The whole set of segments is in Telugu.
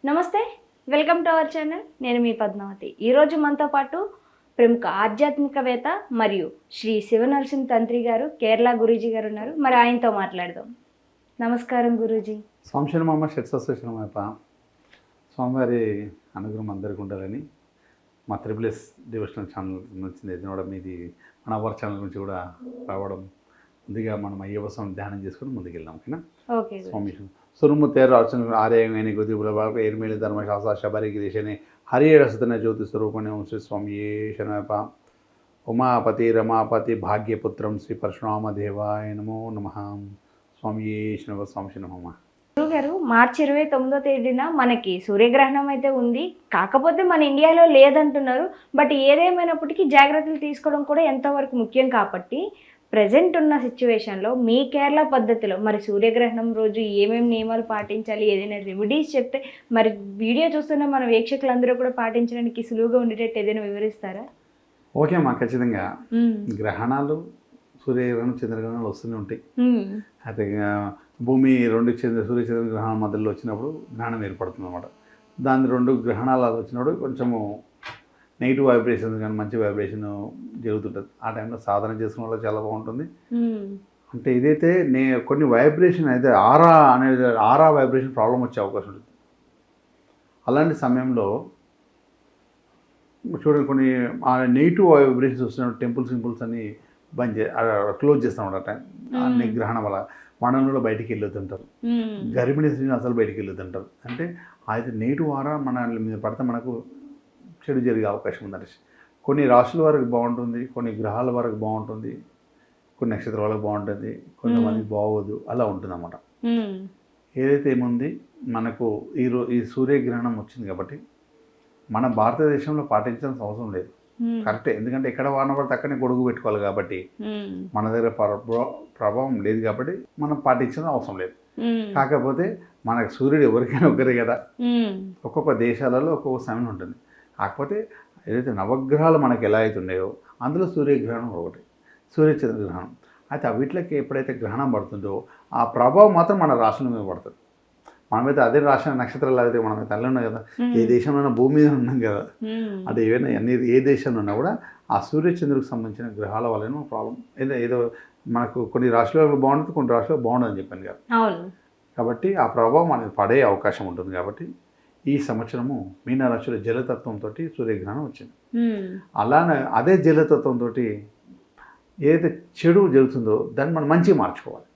నమస్తే, వెల్కమ్ టు అవర్ ఛానల్. నేను మీ పద్మావతి. ఈరోజు మనతో పాటు ప్రముఖ ఆధ్యాత్మికవేత్త మరియు శ్రీ శివనరసింహ తంత్రి గారు, కేరళ గురూజీ గారు ఉన్నారు. మరి ఆయనతో మాట్లాడదాం. నమస్కారం గురూజీ. స్వామిశరణమమ్మ షట్సస్వశరణమయ్యప్ప. స్వామివారి అనుగ్రహం అందరికీ ఉండాలని మా త్రిపుల్ డివోషనల్ ఛానల్ వచ్చింది. ఇది కూడా మీది మన అవర్ ఛానల్ నుంచి కూడా రావడం. ముందుగా మనం అయ్యప్ప స్వామి ధ్యానం చేసుకుని ముందుకెళ్దాం. ఓకేనా? ఓకే. స్వామి సురుముత్తేరు అర్చన ఆర్యమైన గొద్దిపుల బాబు ఏర్మేలి ధర్మశాస్త్ర శబరి గిరీశని హరియేడసుతన జ్యోతి స్వరూపణ్యం శ్రీ స్వామి శరణమయ్యప్ప. ఉమాపతి రమాపతి భాగ్యపుత్రం శ్రీ పరశురామ దేవాయ నమో నమః. స్వామి శరణమ. స్వామి శరణమమ్మ. గారు, మార్చి 29వ తేదీన మనకి సూర్యగ్రహణం అయితే ఉంది. కాకపోతే మన ఇండియాలో లేదంటున్నారు. బట్ ఏదేమైనప్పటికీ జాగ్రత్తలు తీసుకోవడం కూడా ఎంతవరకు ముఖ్యం. కాబట్టి ప్రజెంట్ ఉన్న సిచ్యువేషన్లో మీ కేరళ పద్ధతిలో మరి సూర్యగ్రహణం రోజు ఏమేమి నియమాలు పాటించాలి, ఏదైనా రెమెడీస్ చెప్తే మరి వీడియో చూస్తున్న మన వీక్షకులందరూ కూడా పాటించడానికి సులువుగా ఉండేటట్టు ఏదైనా వివరిస్తారా? ఓకే అమ్మా, ఖచ్చితంగా. గ్రహణాలు, సూర్యగ్రహణం, చంద్రగ్రహణాలు వస్తూనే ఉంటాయి. అయితే భూమి సూర్యచంద్ర గ్రహణాల మధ్యలో వచ్చినప్పుడు గ్రహణం ఏర్పడుతుంది అన్నమాట. దాని 2 గ్రహణాలు వచ్చినప్పుడు కొంచెము నెగిటివ్ వైబ్రేషన్ కానీ మంచి వైబ్రేషన్ జరుగుతుంటుంది. ఆ టైంలో సాధన చేసుకున్న వాళ్ళకి చాలా బాగుంటుంది. అంటే ఇదైతే కొన్ని వైబ్రేషన్ అయితే ఆరా వైబ్రేషన్ ప్రాబ్లం వచ్చే అవకాశం ఉంటుంది. అలాంటి సమయంలో చూడండి, కొన్ని నెగిటివ్ వైబ్రేషన్స్ వస్తున్న సింపుల్స్ అన్ని క్లోజ్ చేస్తాం ఆ టైం. అన్ని గ్రహణం వల్ల మనలో బయటికి వెళ్ళొద్దంటారు. గర్భిణీ స్త్రీని అసలు బయటికి వెళ్ళొద్దంటారు. అంటే అయితే నెగిటివ్ ఆరా మన మీద పడితే మనకు చెడు జరిగే అవకాశం ఉందండి. కొన్ని రాశుల వరకు బాగుంటుంది, కొన్ని గ్రహాల వరకు బాగుంటుంది, కొన్ని నక్షత్రాల వరకు బాగుంటుంది, కొంతమంది బాగోదు. అలా ఉంటుంది అన్నమాట. ఏదైతే ఏముంది, మనకు ఈ సూర్యగ్రహణం వచ్చింది కాబట్టి మన భారతదేశంలో పాటించాల్సిన అవసరం లేదు. కరెక్టే. ఎందుకంటే ఎక్కడ వాన పడితే అక్కడనే గొడుగు పెట్టుకోవాలి కాబట్టి మన దగ్గర ప్రభావం లేదు కాబట్టి మనం పాటించాల్సిన అవసరం లేదు. కాకపోతే మనకు సూర్యుడు ఎవరికైనా ఒకరే కదా. ఒక్కొక్క దేశాలలో ఒక్కొక్క సమయం ఉంటుంది. కాకపోతే ఏదైతే నవగ్రహాలు మనకు ఎలా అయితే ఉన్నాయో అందులో సూర్యగ్రహణం ఒకటి, సూర్యచంద్రగ్రహణం. అయితే వీటికి ఎప్పుడైతే గ్రహణం పడుతుందో ఆ ప్రభావం మాత్రం మన రాశుల మీద పడుతుంది. మనమైతే అదే రాశి నక్షత్రాలు అయితే మనమైతే తల్లి ఉన్నాం కదా, ఏ దేశంలో భూమి మీద ఉన్నాం కదా. అంటే ఏ దేశంలో ఉన్నా కూడా ఆ సూర్యచంద్రుడికి సంబంధించిన గ్రహాల వల్ల ప్రాబ్లం ఏదో మనకు కొన్ని రాశులలో బాగుంటుంది, కొన్ని రాశులలో బాగుండదని చెప్పాను కదా. కాబట్టి ఆ ప్రభావం అనేది పడే అవకాశం ఉంటుంది. కాబట్టి ఈ సంవత్సరము మీనరాశిలో జలతత్వంతో సూర్యగ్రహణం వచ్చింది. అలానే అదే జలతత్వంతో ఏదైతే చెడు జరుగుతుందో దాన్ని మనం మంచిగా మార్చుకోవాలి.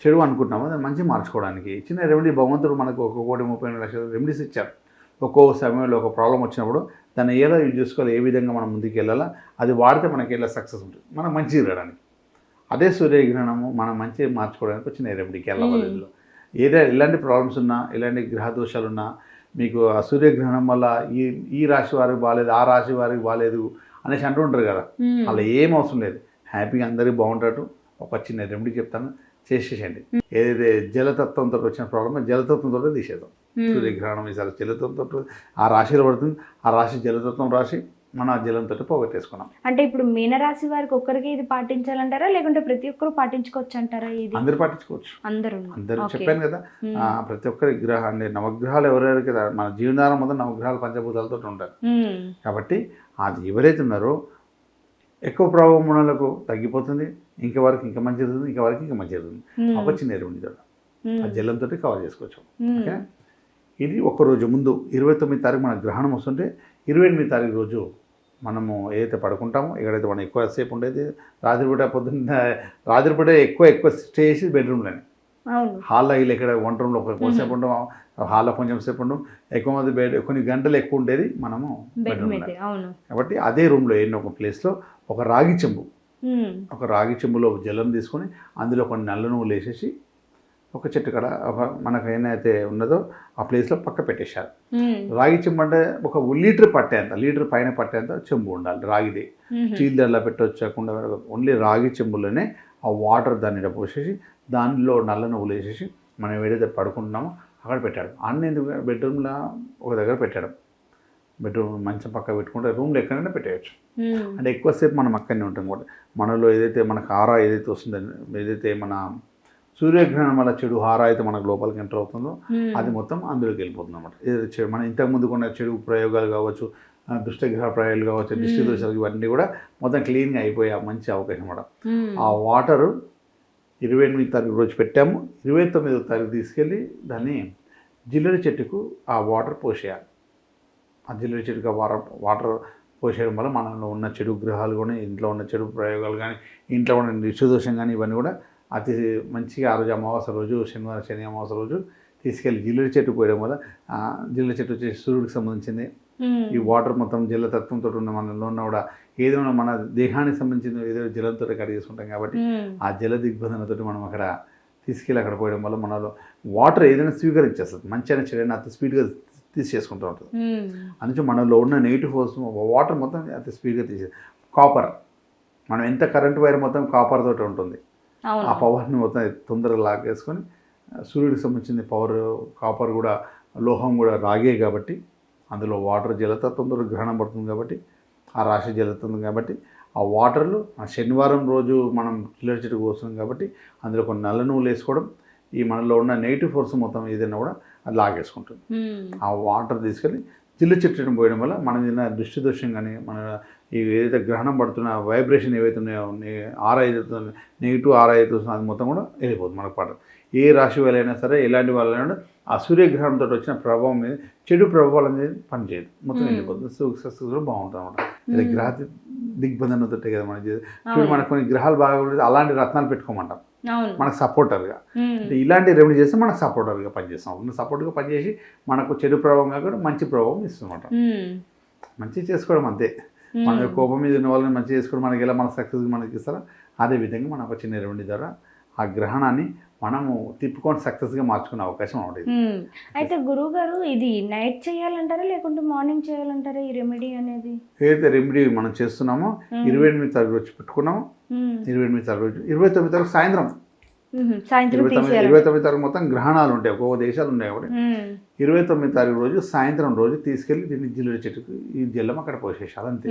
చెడు అనుకుంటున్నామో దాన్ని మంచిగా మార్చుకోవడానికి చిన్న రెమెడీ భగవంతుడు మనకు 1,32,00,000 రెమెడీస్ ఇచ్చారు. ఒక్కో సమయంలో ఒక ప్రాబ్లం వచ్చినప్పుడు దాన్ని ఎలా యూజ్ చేసుకోవాలి, ఏ విధంగా మనం ముందుకు వెళ్ళాలా, అది వాడితే మనకి ఎలా సక్సెస్ ఉంటుంది, మనం మంచిగా రావడానికి. అదే సూర్యగ్రహణము మనం మంచిగా మార్చుకోవడానికి వచ్చిన రెమెడీకి వెళ్ళవలేదు. ఎలాంటి ప్రాబ్లమ్స్ ఉన్నా, ఎలాంటి గ్రహ దోషాలు ఉన్నా, మీకు ఆ సూర్యగ్రహణం వల్ల ఈ రాశి వారికి బాగాలేదు, ఆ రాశి వారికి బాగాలేదు అనేసి అంటుంటారు కదా. అలా ఏం అవసరం లేదు. హ్యాపీగా అందరికీ బాగుంటారు. ఒక చిన్న రెమెడీ చెప్తాను, చేసేసేయండి. ఏదైతే జలతత్వంతో వచ్చిన ప్రాబ్లమ్ జలతత్వంతో తీసేద్దాం. సూర్యగ్రహణం ఈసారి జలతత్వంతో ఆ రాశిలో పడుతుంది. ఆ రాశి జలతత్వం రాశి మన జలంతో పోగొట్టేసుకున్నాం. అంటే ఇప్పుడు మీనరాశి వారికి ఒక్కరికి ఇది పాటించాలంటారా, లేకుంటే ప్రతి ఒక్కరు పాటించుకోవచ్చు అంటారా? ఇది అందరూ పాటించుకోవచ్చు. అందరూ చెప్పాను కదా, ప్రతి ఒక్కరి అంటే నవగ్రహాలు ఎవరెవరికి మన జీవనాధారం మొదలు నవగ్రహాలు పంచభూతాలతో ఉంటారు. కాబట్టి అది ఎవరైతే ఉన్నారో ఎక్కువ ప్రభావం ఉన్నలకు తగ్గిపోతుంది, ఇంకా వరకు ఇంకా మంచి జరుగుతుంది, ఇంకా వరకు ఇంకా మంచి జరుగుతుంది. ఒక చిన్న ఎరువుని ఆ జలంతో కవర్ చేసుకోవచ్చు. ఓకే, ఇది ఒక్కరోజు ముందు 29వ తారీఖు మన గ్రహణం వస్తుంటే 28వ తారీఖు రోజు మనము ఏదైతే పడుకుంటామో, ఎక్కడైతే మనం ఎక్కువసేపు ఉండేది రాత్రిపూట ఎక్కువ స్టే చేసి బెడ్రూమ్లోనే. హాల్లో వీళ్ళు ఎక్కడ వంట రూమ్లో కొంచెంసేపు ఉంటాం, హాల్లో కొంచెం సేపు ఉంటాం. ఎక్కువ మంది కొన్ని గంటలు ఎక్కువ ఉండేది మనము బెడ్రూమ్లో. కాబట్టి అదే రూమ్లో ఏదో ఒక ప్లేస్లో ఒక రాగి చెంబులో జలం తీసుకొని అందులో కొన్ని నల్ల నువ్వులు వేసేసి ఒక చెట్టు కడ మనకు ఏమైతే ఉన్నదో ఆ ప్లేస్లో పక్క పెట్టేశారు. రాగి చెంబు అంటే ఒక లీటర్ పైన పట్టేంత చెంబు ఉండాలి. రాగిది స్టీల్ దానిలో పెట్టొచ్చకుండా ఓన్లీ రాగి చెంబులోనే ఆ వాటర్ దాన్ని పోసేసి దానిలో నల్ల నువ్వులు వేసేసి మనం ఏదైతే పడుకుంటున్నామో అక్కడ పెట్టాడు. అన్ని బెడ్రూమ్లో ఒక దగ్గర పెట్టాడు. బెడ్రూమ్ మంచం పక్క పెట్టుకుంటే రూమ్లో ఎక్కడైనా పెట్టేయచ్చు. అంటే ఎక్కువసేపు మనం అక్కడనే ఉంటాం కూడా. మనలో ఏదైతే మనకు ఆరా ఏదైతే వస్తుందో, ఏదైతే మన సూర్యగ్రహణం వల్ల చెడు హారా అయితే మనకు లోపలికి ఎంటర్ అవుతుందో అది మొత్తం అందులోకి వెళ్ళిపోతుంది అనమాట. మనం ఇంతకుముందు కొన్న చెడు ప్రయోగాలు కావచ్చు, దుష్టగ్రహ ప్రయోగాలు కావచ్చు, దిష్టి దోషాలు ఇవన్నీ కూడా మొత్తం క్లీన్గా అయిపోయే మంచి అవకాశం అనమాట. ఆ వాటరు 28వ తారీఖు రోజు పెట్టాము, 29వ తారీఖు తీసుకెళ్ళి దాన్ని జిల్లెడి చెట్టుకు ఆ వాటర్ పోసేయాలి. ఆ జిల్లెడి చెట్టుకు ఆ వాటర్ పోసేయడం వల్ల మనలో ఉన్న చెడు గ్రహాలు కానీ, ఇంట్లో ఉన్న చెడు ప్రయోగాలు కానీ, ఇంట్లో ఉన్న దిష్టిదోషం కానీ ఇవన్నీ కూడా అతి మంచిగా ఆ రోజు అమావాస్య రోజు, శని అమావాస్య రోజు తీసుకెళ్ళి జిల్లెడి చెట్టు పోయడం వల్ల జిల్లెడి చెట్టు వచ్చేసి సూర్యుడికి సంబంధించింది. ఈ వాటర్ మొత్తం జలతత్వంతో ఉన్న మనలో ఉన్న కూడా ఏదైనా మన దేహానికి సంబంధించిన ఏదో జలంతో కడిగేసుకుంటాం కాబట్టి ఆ జల దిగ్బంధనతో మనం అక్కడ తీసుకెళ్ళి అక్కడ పోయడం వల్ల మనలో వాటర్ ఏదైనా స్వీకరించేస్తుంది, మంచి అయినా చెడైనా అతి స్పీడ్గా తీసేసుకుంటూ ఉంటుంది. అందుకే మనలో ఉన్న నెగిటివ్ ఫోర్స్ వాటర్ మొత్తం అతి స్పీడ్గా తీసే. కాపర్, మనం ఎంత కరెంట్ వైర్ మొత్తం కాపర్ తోటి ఉంటుంది. ఆ పవర్ని మొత్తం తొందరగా లాగేసుకొని సూర్యుడికి సంబంధించిన పవర్ కాపర్ కూడా లోహం కూడా రాగే కాబట్టి అందులో వాటర్ జలతత్వంతో గ్రహణం పడుతుంది కాబట్టి ఆ రాశి జలుతుంది కాబట్టి ఆ వాటర్లు ఆ శనివారం రోజు మనం జిల్లెడి చెట్టు కోస్తున్నాం కాబట్టి అందులో కొన్ని నల్ల నువ్వులు వేసుకోవడం ఈ మనలో ఉన్న నెగిటివ్ ఫోర్స్ మొత్తం ఏదైనా కూడా అది లాగేసుకుంటుంది. ఆ వాటర్ తీసుకెళ్ళి జిల్లెడి చెట్టును పోయడం వల్ల మన మీద దృష్టి దోషం కానీ మన ఈ ఏదైతే గ్రహణం పడుతున్న వైబ్రేషన్ ఏవైతే ఉన్నాయో ఆరా ఏదైతే నెగిటివ్ ఆరా ఏదైతే వస్తుందో అది మొత్తం కూడా వెళ్ళిపోతుంది మనకు పాట. ఏ రాశి వాళ్ళైనా సరే ఎలాంటి వాళ్ళైనా ఆ సూర్యగ్రహణంతో వచ్చిన ప్రభావం మీద చెడు ప్రభావాలు అనేది పనిచేయదు, మొత్తం వెళ్ళిపోతుంది. సక్సెస్ఫుల్గా బాగుంటుంది అనమాట. ఇది గ్రహ దిగ్బంధనతో కదా మనం చూడు, మనకు కొన్ని గ్రహాలు బాగా ఉండేది అలాంటి రత్నాలు పెట్టుకోమంటాం మనకు సపోర్టర్గా. అంటే ఇలాంటి రెమెడీ చేస్తే మనకు సపోర్టర్గా పనిచేస్తాం. సపోర్ట్గా పనిచేసి మనకు చెడు ప్రభావం కాకుండా మంచి ప్రభావం ఇస్తుందన్నమాట. మంచి చేసుకోవడం అంతే. మన కోపం మీద ఉన్న వాళ్ళని మంచి చేసుకోవడం మనకి ఎలా మన సక్సెస్ మనకి ఇస్తారో అదే విధంగా మనం ఒక చిన్న రెమెడీ ద్వారా ఆ గ్రహణాన్ని మనము తిప్పుకొని సక్సెస్గా మార్చుకునే అవకాశం ఉంటుంది. అయితే గురువు గారు ఇది నైట్ చేయాలంటారా లేకుంటే మార్నింగ్ చేయాలంటారా ఈ రెమెడీ అనేది? ఏదైతే రెమెడీ మనం చేస్తున్నామో 28వ తారీఖు వచ్చి పెట్టుకున్నాము, 28వ తారీఖు రోజు 29వ తారీఖు సాయంత్రం 29వ తారీఖు మొత్తం గ్రహణాలు ఉంటాయి, ఒక్కొక్క దేశాలు ఉన్నాయి కాబట్టి 29వ తారీఖు రోజు సాయంత్రం రోజు తీసుకెళ్ళి దీన్ని జిల్లెడి చెట్టుకు ఈ జల్లం అక్కడ పోసేసాలి అంతే.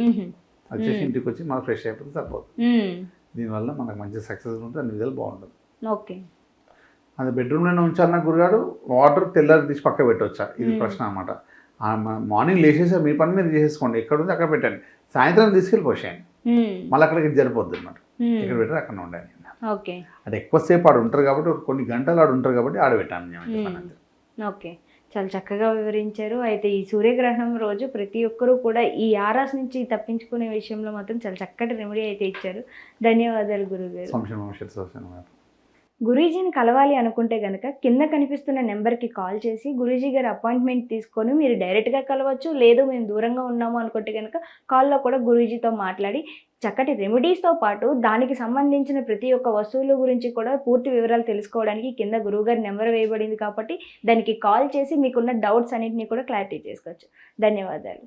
వచ్చేసి ఇంటికి వచ్చి మనకు ఫ్రెష్ అయిపోతే సరిపోతుంది. దీనివల్ల మనకు మంచి సక్సెస్ ఉంటుంది, అన్ని విధాలు బాగుంటుంది. ఓకే, అది బెడ్రూమ్లోనే ఉంచాలన్న గురుగారు, వాటర్ తెల్లారి తీసి పక్క పెట్టవచ్చా ఇది ప్రశ్న అనమాట. మార్నింగ్ లేచేసా మీ పని మీరు చేసేసుకోండి, ఎక్కడ ఉంది అక్కడ పెట్టండి, సాయంత్రం తీసుకెళ్ళి పోసేయండి, మళ్ళీ అక్కడికి జరిపోద్ది అనమాట. ఇక్కడ పెట్టారు అక్కడ ఉండండి. ఓకే, అంటే ఎక్కువసేపు ఆడు ఉంటారు కాబట్టి కొన్ని గంటలు ఆడు ఉంటారు కాబట్టి ఆడబెట్టాను. ఓకే, చాలా చక్కగా వివరించారు. అయితే ఈ సూర్యగ్రహణం రోజు ప్రతి ఒక్కరూ కూడా ఈ ఆరాస్ నుంచి తప్పించుకునే విషయంలో మాత్రం చాలా చక్కటి రెమెడీ అయితే ఇచ్చారు. ధన్యవాదాలు గురుగారు. గురూజీని కలవాలి అనుకుంటే కనుక కింద కనిపిస్తున్న నెంబర్కి కాల్ చేసి గురూజీ గారి అపాయింట్మెంట్ తీసుకొని మీరు డైరెక్ట్గా కలవచ్చు. లేదు మేము దూరంగా ఉన్నాము అనుకుంటే కనుక కాల్లో కూడా గురూజీతో మాట్లాడి చక్కటి రెమెడీస్తో పాటు దానికి సంబంధించిన ప్రతి ఒక్క వస్తువుల గురించి కూడా పూర్తి వివరాలు తెలుసుకోవడానికి కింద గురువుగారి నెంబర్ వేయబడింది కాబట్టి దానికి కాల్ చేసి మీకున్న డౌట్స్ అన్నింటినీ కూడా క్లారిటీ చేసుకోవచ్చు. ధన్యవాదాలు.